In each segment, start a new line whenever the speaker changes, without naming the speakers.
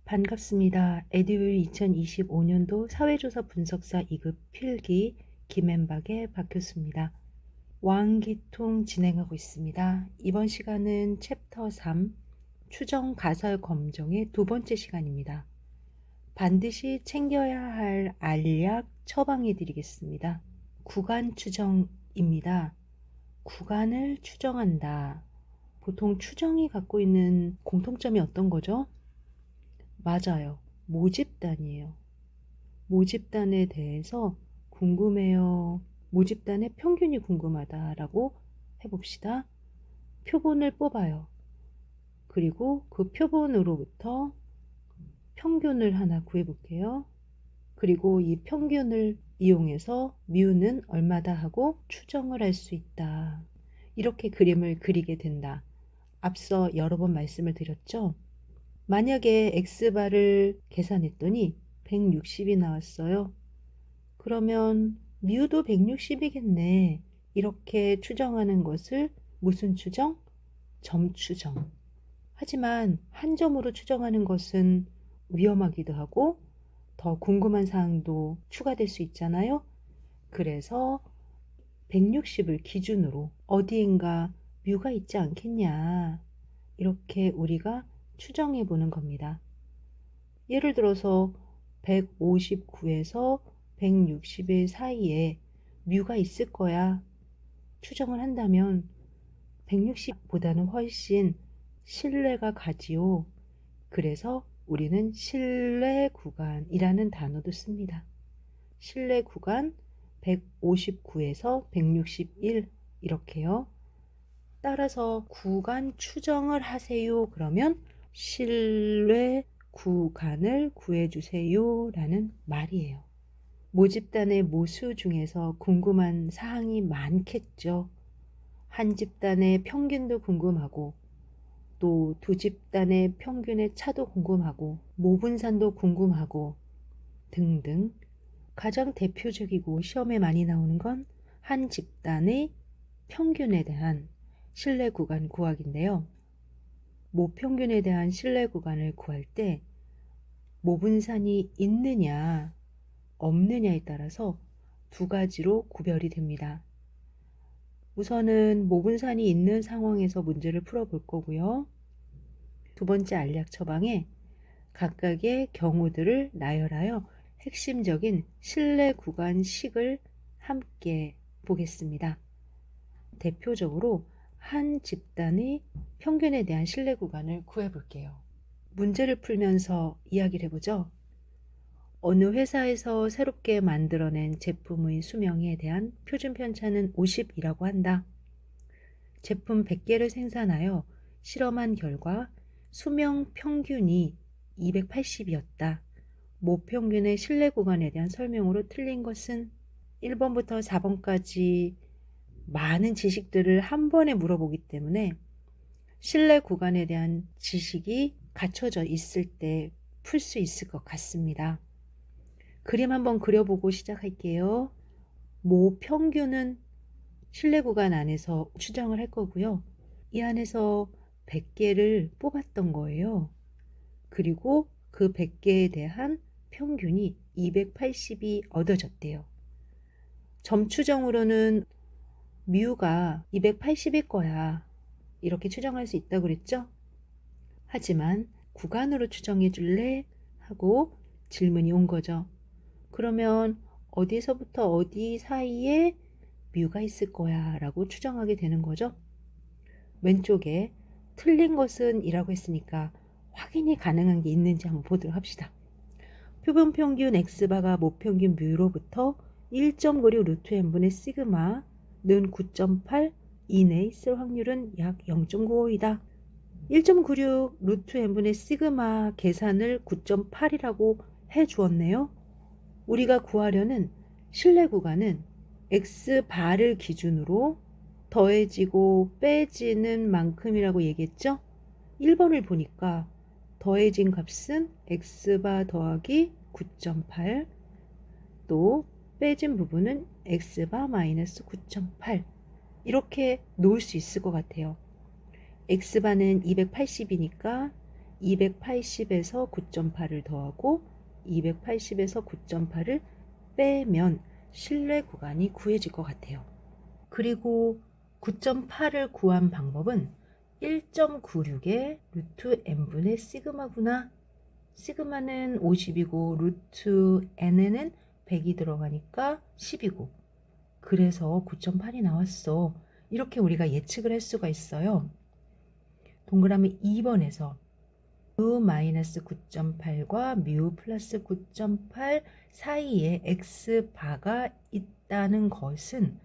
반갑습니다. 에듀윌 2025년도 사회조사 분석사 2급 필기 김앤박의 박교수입니다. 왕기통 진행하고 있습니다. 이번 시간은 챕터 3 추정 가설 검정의 두 번째 시간입니다. 반드시 챙겨야 할 알약 처방해 드리겠습니다. 구간 추정입니다. 구간을 추정한다. 보통 추정이 갖고 있는 공통점이 어떤 거죠? 맞아요. 모집단이에요. 모집단에 대해서 궁금해요. 모집단의 평균이 궁금하다라고 해봅시다. 표본을 뽑아요. 그리고 그 표본으로부터 평균을 하나 구해볼게요. 그리고 이 평균을 이용해서 뮤는 얼마다 하고 추정을 할 수 있다. 이렇게 그림을 그리게 된다. 앞서 여러 번 말씀을 드렸죠. 만약에 X바를 계산했더니 160이 나왔어요. 그러면 뮤도 160이겠네. 이렇게 추정하는 것을 무슨 추정? 점 추정. 하지만 한 점으로 추정하는 것은 위험하기도 하고 더 궁금한 사항도 추가될 수 있잖아요. 그래서 160을 기준으로 어디인가 뮤가 있지 않겠냐. 이렇게 우리가 추정해 보는 겁니다. 예를 들어서 159에서 160일 사이에 뮤가 있을 거야 추정을 한다면 160보다는 훨씬 신뢰가 가지요. 그래서 우리는 신뢰 구간이라는 단어도 씁니다. 신뢰 구간 159에서 161 이렇게요. 따라서 구간 추정을 하세요. 그러면 신뢰 구간을 구해주세요 라는 말이에요. 모집단의 모수 중에서 궁금한 사항이 많겠죠. 한 집단의 평균도 궁금하고 또 두 집단의 평균의 차도 궁금하고 모분산도 궁금하고 등등. 가장 대표적이고 시험에 많이 나오는 건 한 집단의 평균에 대한 신뢰 구간 구하기인데요. 모평균에 대한 신뢰 구간을 구할 때 모분산이 있느냐 없느냐에 따라서 두 가지로 구별이 됩니다. 우선은 모분산이 있는 상황에서 문제를 풀어볼 거고요. 두 번째 알약 처방에 각각의 경우들을 나열하여 핵심적인 신뢰 구간식을 함께 보겠습니다. 대표적으로 한 집단의 평균에 대한 신뢰 구간을 구해볼게요. 문제를 풀면서 이야기를 해보죠. 어느 회사에서 새롭게 만들어낸 제품의 수명에 대한 표준 편차는 50이라고 한다. 제품 100개를 생산하여 실험한 결과 수명 평균이 280이었다. 모평균의 신뢰 구간에 대한 설명으로 틀린 것은 1번부터 4번까지 많은 지식들을 한 번에 물어보기 때문에 신뢰 구간에 대한 지식이 갖춰져 있을 때 풀 수 있을 것 같습니다. 그림 한번 그려보고 시작할게요. 모평균은 신뢰 구간 안에서 추정을 할 거고요. 이 안에서 100개를 뽑았던 거예요. 그리고 그 100개에 대한 평균이 280이 얻어졌대요. 점 추정으로는 뮤가 280일 거야. 이렇게 추정할 수 있다고 그랬죠? 하지만 구간으로 추정해 줄래? 하고 질문이 온 거죠. 그러면 어디서부터 어디 사이에 뮤가 있을 거야 라고 추정하게 되는 거죠. 왼쪽에 틀린 것은 이라고 했으니까 확인이 가능한 게 있는지 한번 보도록 합시다. 표본 평균 X바가 모평균 뮤로부터 1.96 루트 n분의 시그마는 9.8 이내에 있을 확률은 약 0.95이다. 1.96 루트 n분의 시그마 계산을 9.8이라고 해 주었네요. 우리가 구하려는 신뢰 구간은 X바를 기준으로 더해지고 빼지는 만큼이라고 얘기했죠? 1번을 보니까 더해진 값은 X바 더하기 9.8 또 빼진 부분은 X바 마이너스 9.8 이렇게 놓을 수 있을 것 같아요. X바는 280이니까 280에서 9.8을 더하고 280에서 9.8을 빼면 실내 구간이 구해질 것 같아요. 그리고 9.8을 구한 방법은 1.96의 루트 n분의 시그마구나. 시그마는 50이고 루트 n에는 100이 들어가니까 10이고, 그래서 9.8이 나왔어. 이렇게 우리가 예측을 할 수가 있어요. 동그라미 2번에서 뮤 마이너스 9.8과 뮤 플러스 9.8 사이에 x바가 있다는 것은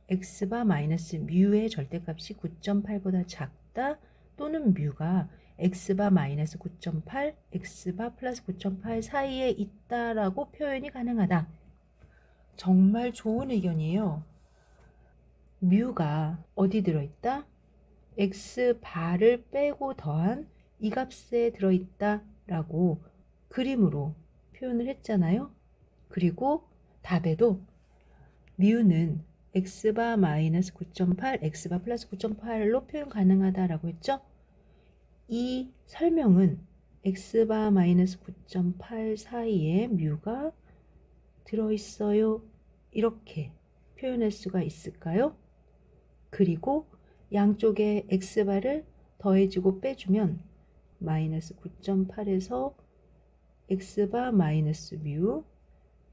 x바 마이너스 뮤의 절대값이 9.8보다 작다, 또는 뮤가 x바 마이너스 9.8, x바 플러스 9.8 사이에 있다라고 표현이 가능하다. 정말 좋은 의견이에요. 뮤가 어디 들어있다? x바를 빼고 더한 이 값에 들어있다 라고 그림으로 표현을 했잖아요. 그리고 답에도 뮤는 x바 마이너스 9.8, x바 플러스 9.8로 표현 가능하다라고 했죠. 이 설명은 x바 마이너스 9.8 사이에 뮤가 들어있어요. 이렇게 표현할 수가 있을까요? 그리고 양쪽에 x바를 더해주고 빼주면 마이너스 9.8에서 x바 마이너스 뮤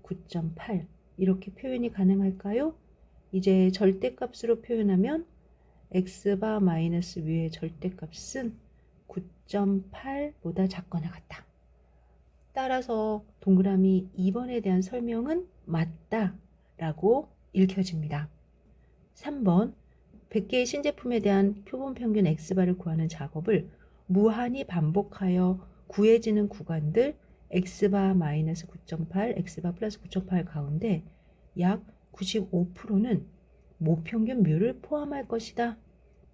9.8 이렇게 표현이 가능할까요? 이제 절대값으로 표현하면 x바 마이너스 뮤의 절대값은 9.8보다 작거나 같다. 따라서 동그라미 2번에 대한 설명은 맞다 라고 읽혀집니다. 3번 100개의 신제품에 대한 표본 평균 x바를 구하는 작업을 무한히 반복하여 구해지는 구간들 x바 마이너스 9.8, x바 플러스 9.8 가운데 약 95%는 모평균 뮤를 포함할 것이다.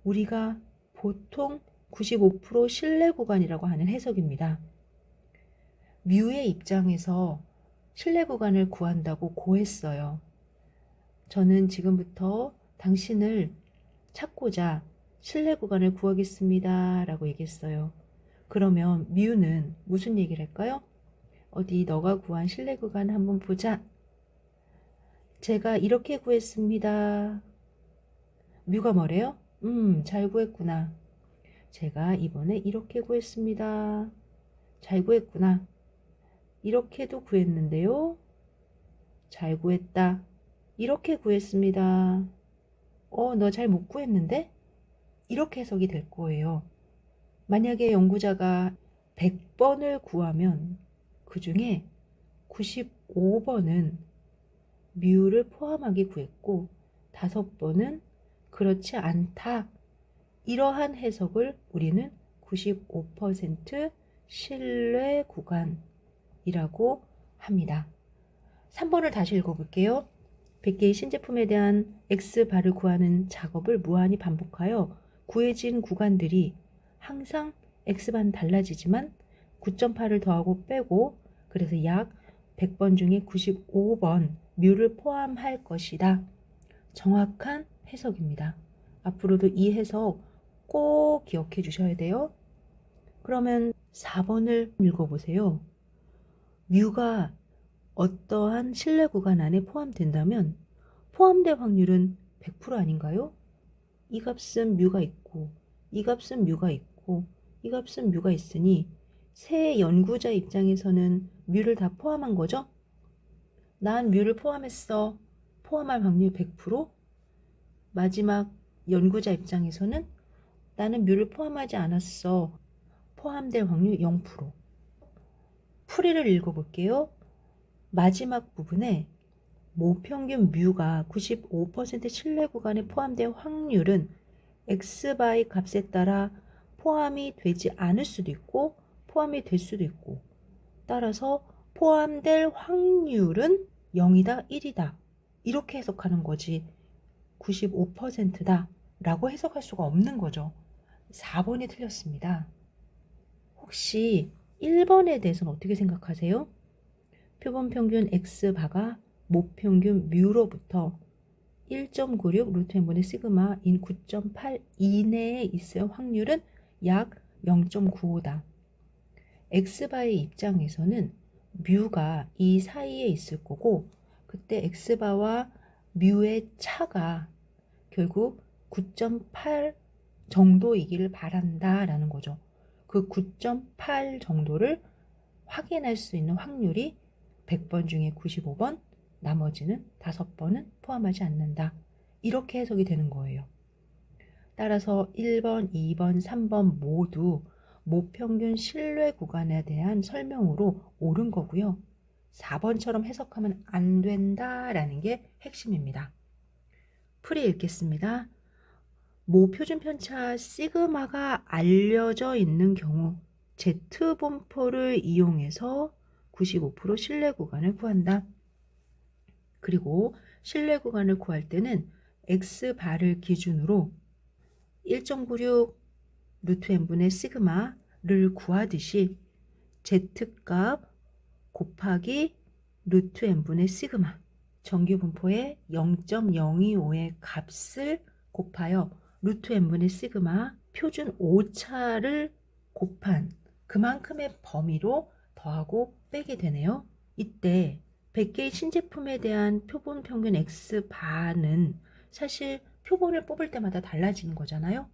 우리가 보통 95% 신뢰 구간이라고 하는 해석입니다. 뮤의 입장에서 신뢰 구간을 구한다고 고했어요. 저는 지금부터 당신을 찾고자 신뢰 구간을 구하겠습니다 라고 얘기했어요. 그러면 뮤는 무슨 얘기를 할까요? 어디 너가 구한 신뢰 구간 한번 보자. 제가 이렇게 구했습니다. 뮤가 뭐래요? 잘 구했구나. 제가 이번에 이렇게 구했습니다. 잘 구했구나. 이렇게도 구했는데요. 잘 구했다. 이렇게 구했습니다. 너 잘 못 구했는데? 이렇게 해석이 될 거예요. 만약에 연구자가 100번을 구하면 그 중에 95번은 뮤를 포함하게 구했고 5번은 그렇지 않다. 이러한 해석을 우리는 95% 신뢰 구간이라고 합니다. 3번을 다시 읽어볼게요. 100개의 신제품에 대한 x바를 구하는 작업을 무한히 반복하여 구해진 구간들이 항상 x바는 달라지지만 9.8을 더하고 빼고 그래서 약 100번 중에 95번 뮤를 포함할 것이다. 정확한 해석입니다. 앞으로도 이 해석 꼭 기억해 주셔야 돼요. 그러면 4번을 읽어보세요. 뮤가 어떠한 신뢰 구간 안에 포함된다면 포함될 확률은 100% 아닌가요? 이 값은 뮤가 있고 이 값은 뮤가 있고 이 값은 뮤가 있으니 새 연구자 입장에서는 뮤를 다 포함한 거죠? 난 뮤를 포함했어. 포함할 확률 100%? 마지막 연구자 입장에서는 나는 뮤를 포함하지 않았어. 포함될 확률 0%. 풀이를 읽어볼게요. 마지막 부분에 모평균 뮤가 95% 신뢰 구간에 포함될 확률은 x바의 값에 따라 포함이 되지 않을 수도 있고 포함이 될 수도 있고 따라서 포함될 확률은 0이다, 1이다 이렇게 해석하는 거지 95%다 라고 해석할 수가 없는 거죠. 4번이 틀렸습니다. 혹시 1번에 대해서는 어떻게 생각하세요? 표본 평균 x바가 모평균 뮤로부터 1.96 루트 n분의 시그마 인 9.8 이내에 있을 확률은 약 0.95다. x바의 입장에서는 뮤가 이 사이에 있을 거고 그때 x바와 뮤의 차가 결국 9.8 정도이기를 바란다 라는 거죠. 그 9.8 정도를 확인할 수 있는 확률이 100번 중에 95번, 나머지는 5번은 포함하지 않는다. 이렇게 해석이 되는 거예요. 따라서 1번, 2번, 3번 모두 모평균 신뢰 구간에 대한 설명으로 옳은 거고요. 4번처럼 해석하면 안 된다라는 게 핵심입니다. 풀이 읽겠습니다. 모표준 편차 시그마가 알려져 있는 경우 Z분포를 이용해서 95% 신뢰 구간을 구한다. 그리고 신뢰 구간을 구할 때는 X바를 기준으로 1.96 루트 n분의 시그마를 구하듯이 Z값 곱하기 루트 n분의 시그마 정규 분포의 0.025의 값을 곱하여 루트 n분의 시그마 표준 오차를 곱한 그만큼의 범위로 더하고 빼게 되네요. 이때 100개의 신제품에 대한 표본 평균 X바는 사실 표본을 뽑을 때마다 달라지는 거잖아요.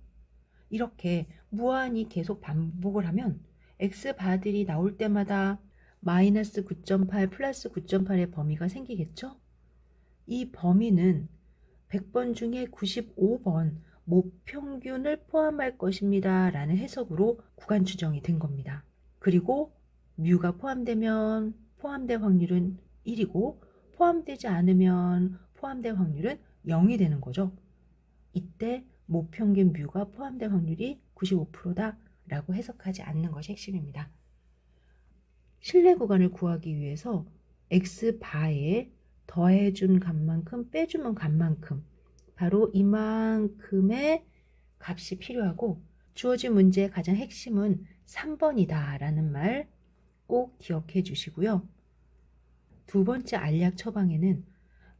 이렇게 무한히 계속 반복을 하면 X바들이 나올 때마다 마이너스 9.8 플러스 9.8의 범위가 생기겠죠? 이 범위는 100번 중에 95번 모평균을 포함할 것입니다 라는 해석으로 구간 추정이 된 겁니다. 그리고 뮤가 포함되면 포함될 확률은 1이고 포함되지 않으면 포함될 확률은 0이 되는 거죠. 이때 모평균 뮤가 포함될 확률이 95%다 라고 해석하지 않는 것이 핵심입니다. 신뢰 구간을 구하기 위해서 X바에 더해준 값만큼 빼주면 값만큼 바로 이만큼의 값이 필요하고 주어진 문제의 가장 핵심은 3번이다 라는 말 꼭 기억해 주시고요. 두 번째 알약 처방에는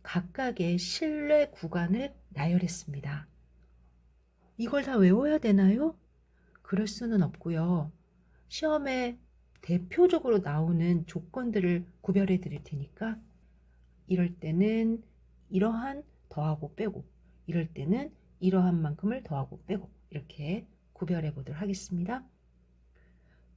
각각의 신뢰 구간을 나열했습니다. 이걸 다 외워야 되나요? 그럴 수는 없고요. 시험에 대표적으로 나오는 조건들을 구별해 드릴 테니까 이럴 때는 이러한 더하고 빼고 이럴 때는 이러한 만큼을 더하고 빼고 이렇게 구별해 보도록 하겠습니다.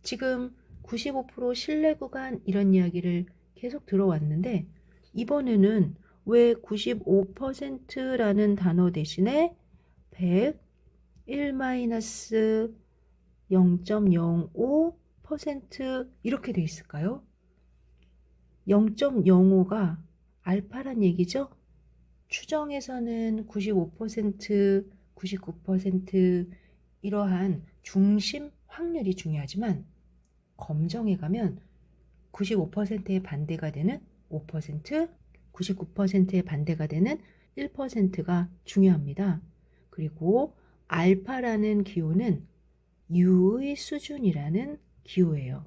지금 95% 신뢰 구간 이런 이야기를 계속 들어왔는데 이번에는 왜 95%라는 단어 대신에 101-0.05% 이렇게 돼 있을까요? 0.05가 알파란 얘기죠? 추정에서는 95%, 99% 이러한 중심 확률이 중요하지만 검정에 가면 95%의 반대가 되는 5%, 99%의 반대가 되는 1%가 중요합니다. 그리고 알파라는 기호는 U의 수준이라는 기호예요.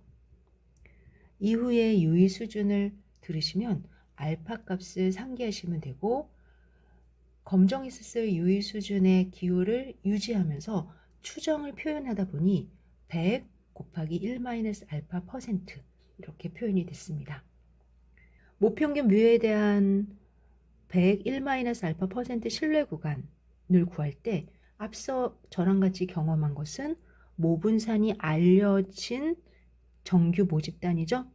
이후에 U의 수준을 들으시면 알파 값을 상기하시면 되고 검정에 있을 U의 수준의 기호를 유지하면서 추정을 표현하다 보니 100 곱하기 1-알파 퍼센트 이렇게 표현이 됐습니다. 모평균 뮤에 대한 101-알파 퍼센트 신뢰 구간을 구할 때 앞서 저랑 같이 경험한 것은 모분산이 알려진 정규 모집단이죠.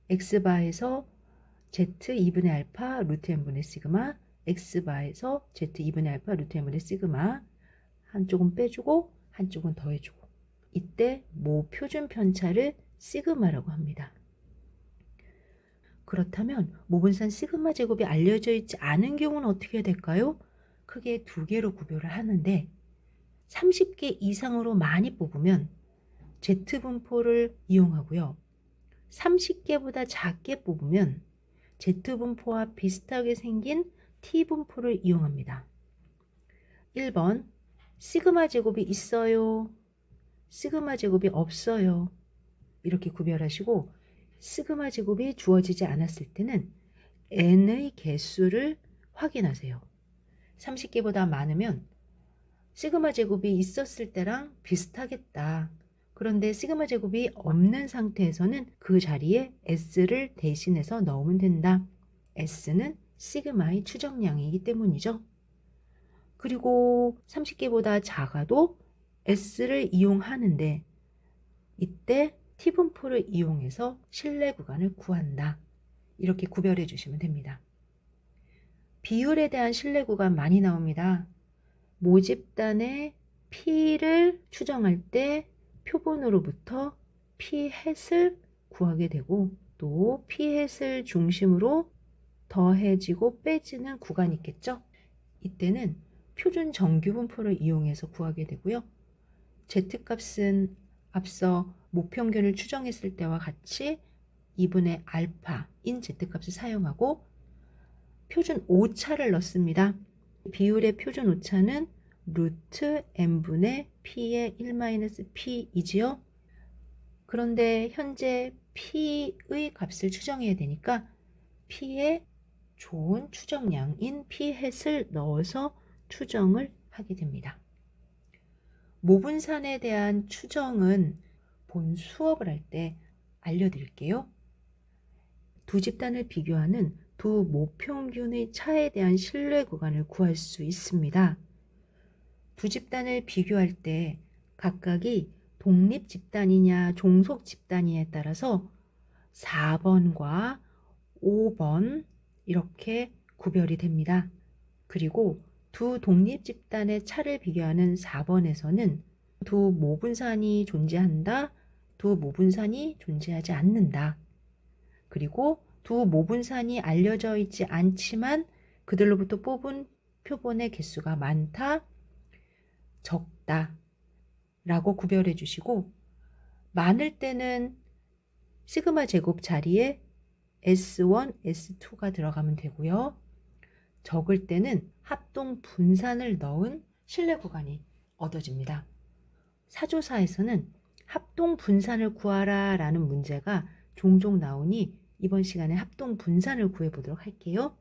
X바에서 Z2분의 알파 루트 n분의 시그마, X바에서 Z2분의 알파 루트 n분의 시그마 한쪽은 빼주고 한쪽은 더해주고 이때 모표준 편차를 시그마라고 합니다. 그렇다면 모분산 시그마 제곱이 알려져 있지 않은 경우는 어떻게 될까요? 크게 두 개로 구별을 하는데 30개 이상으로 많이 뽑으면 Z분포를 이용하고요. 30개보다 작게 뽑으면 Z분포와 비슷하게 생긴 T분포를 이용합니다. 1번 시그마 제곱이 있어요. 시그마 제곱이 없어요. 이렇게 구별하시고 시그마 제곱이 주어지지 않았을 때는 n의 개수를 확인하세요. 30개보다 많으면 시그마 제곱이 있었을 때랑 비슷하겠다. 그런데 시그마 제곱이 없는 상태에서는 그 자리에 S를 대신해서 넣으면 된다. S는 시그마의 추정량이기 때문이죠. 그리고 30개보다 작아도 S를 이용하는데 이때 T분포를 이용해서 실내 구간을 구한다. 이렇게 구별해 주시면 됩니다. 비율에 대한 실내 구간 많이 나옵니다. 모집단의 P를 추정할 때 표본으로부터 P햇을 구하게 되고 또 P햇을 중심으로 더해지고 빼지는 구간이 있겠죠. 이때는 표준 정규 분포를 이용해서 구하게 되고요. Z값은 앞서 모평균을 추정했을 때와 같이 2분의 알파인 Z값을 사용하고 표준 오차를 넣습니다. 비율의 표준 오차는 루트 n분의 p의 1-p이지요. 그런데 현재 p의 값을 추정해야 되니까 p의 좋은 추정량인 p햇을 넣어서 추정을 하게 됩니다. 모분산에 대한 추정은 본 수업을 할 때 알려드릴게요. 두 집단을 비교하는 두 모평균의 차에 대한 신뢰 구간을 구할 수 있습니다. 두 집단을 비교할 때 각각이 독립 집단이냐 종속 집단이냐에 따라서 4번과 5번 이렇게 구별이 됩니다. 그리고 두 독립 집단의 차를 비교하는 4번에서는 두 모분산이 존재한다, 두 모분산이 존재하지 않는다. 그리고 두 모분산이 알려져 있지 않지만 그들로부터 뽑은 표본의 개수가 많다, 적다 라고 구별해 주시고 많을 때는 시그마 제곱 자리에 S1, S2가 들어가면 되고요. 적을 때는 합동 분산을 넣은 신뢰 구간이 얻어집니다. 사조사에서는 합동 분산을 구하라 라는 문제가 종종 나오니 이번 시간에 합동 분산을 구해보도록 할게요.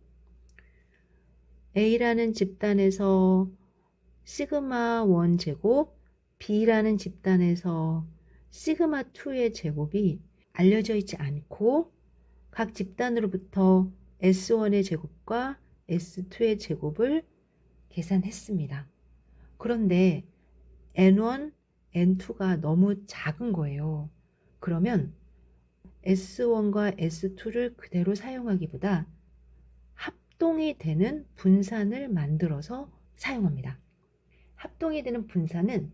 A라는 집단에서 시그마 1 제곱, B라는 집단에서 시그마 2의 제곱이 알려져 있지 않고 각 집단으로부터 S1의 제곱과 S2의 제곱을 계산했습니다. 그런데 N1, N2가 너무 작은 거예요. 그러면 S1과 S2를 그대로 사용하기보다 합동이 되는 분산을 만들어서 사용합니다. 합동이 되는 분산은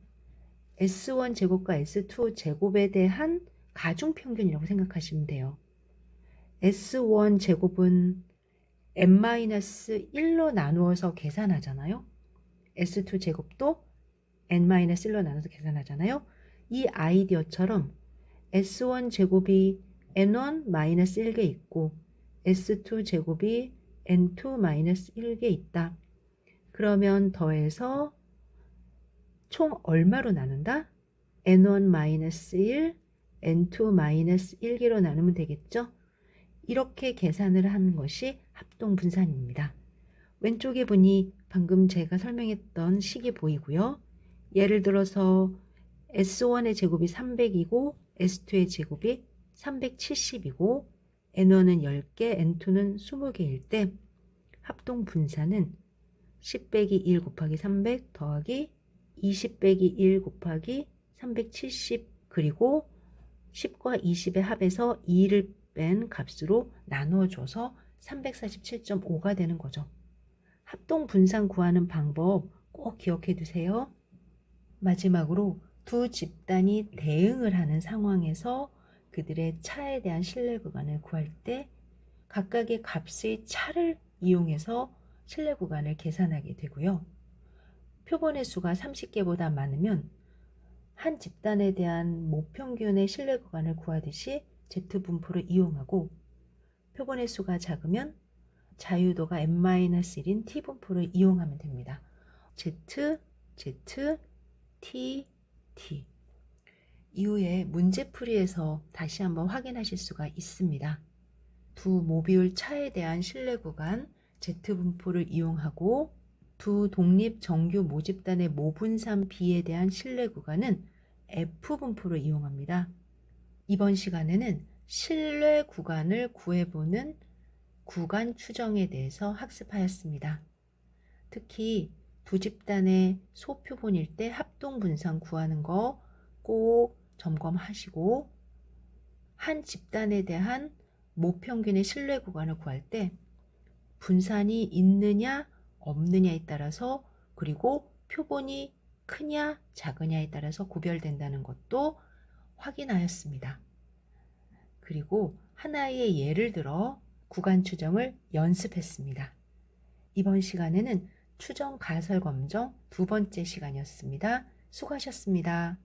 S1 제곱과 S2 제곱에 대한 가중평균이라고 생각하시면 돼요. S1 제곱은 n-1로 나누어서 계산하잖아요. S2 제곱도 n-1로 나눠서 계산하잖아요. 이 아이디어처럼 S1 제곱이 n1-1개 있고 S2 제곱이 n2-1개 있다. 그러면 더해서 총 얼마로 나눈다? n1-1, n2-1개로 나누면 되겠죠? 이렇게 계산을 하는 것이 합동분산입니다. 왼쪽에 보니 방금 제가 설명했던 식이 보이고요. 예를 들어서 S1의 제곱이 300이고 S2의 제곱이 370이고 N1은 10개, N2는 20개일 때 합동분산은 10 빼기 1 곱하기 300 더하기 20 빼기 1 곱하기 370 그리고 10과 20의 합에서 2를 뺀 값으로 나누어줘서 347.5가 되는 거죠. 합동분산 구하는 방법 꼭 기억해 두세요. 마지막으로 두 집단이 대응을 하는 상황에서 그들의 차에 대한 신뢰 구간을 구할 때 각각의 값의 차를 이용해서 신뢰 구간을 계산하게 되고요. 표본의 수가 30개보다 많으면 한 집단에 대한 모평균의 신뢰 구간을 구하듯이 Z분포를 이용하고 표본의 수가 작으면 자유도가 n-1인 T분포를 이용하면 됩니다. Z, Z, T, T. 이후에 문제풀이에서 다시 한번 확인하실 수가 있습니다. 두 모비율 차에 대한 신뢰 구간 Z분포를 이용하고 두 독립 정규 모집단의 모분산 B에 대한 신뢰 구간은 F분포를 이용합니다. 이번 시간에는 신뢰 구간을 구해보는 구간 추정에 대해서 학습하였습니다. 특히 두 집단의 소표본일 때 합동분산 구하는 거 꼭 점검하시고, 한 집단에 대한 모평균의 신뢰 구간을 구할 때 분산이 있느냐 없느냐에 따라서, 그리고 표본이 크냐 작으냐에 따라서 구별된다는 것도 확인하였습니다. 그리고 하나의 예를 들어 구간 추정을 연습했습니다. 이번 시간에는 추정 가설 검정 두 번째 시간이었습니다. 수고하셨습니다.